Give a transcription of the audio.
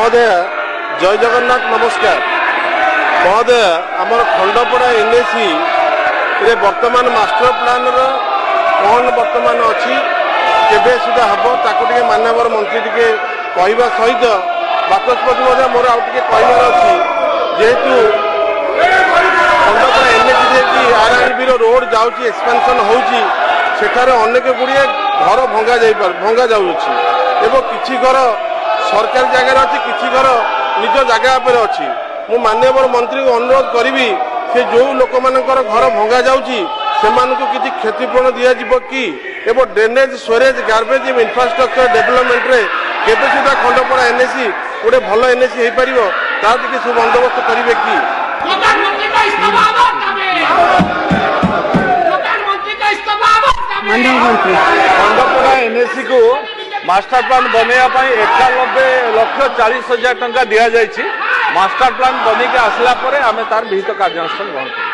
महोदय जय जगन्नाथ नमस्कार महोदय आमर खंडपड़ा एनएसी रे वर्तमान मास्टर प्लान कौन वर्तमान अच्छी केबे सुधा हम ताकू मानवर मंत्री टी कहवा सहित बाचस्पति महोदय मोर आउ टे कहबार अच्छी जेहेतु खंडपड़ा एनएसी जे आरआरबी रोड जाऊँगी एक्सपेंशन होउची सेठारे अनेक गुड़िए घर भंगा जाऊँगी एवं किसी घर सरकारी जगह अच्छी किसी घर निज जगह पर अच्छी मु माननीय मंत्री को अनुरोध करी से जो लोक मानकर घर भंगा जाऊँगी से किसी क्षतिपूरण दिज्व कि एवं drainage storage garbage infrastructure development रे केबे सुधा खंडपड़ा एनएसी गोटे भल एनएसी हो पार तार टी सब बंदोबस्त करेंगे कि खंडपड़ा एनएसी को मास्टर प्लान बनवाई 91,40,000 टंका दि जाइए। मास्टर प्लान बन के आसला आम तार विहित कार्यानुष्ठान ग्रहण कर।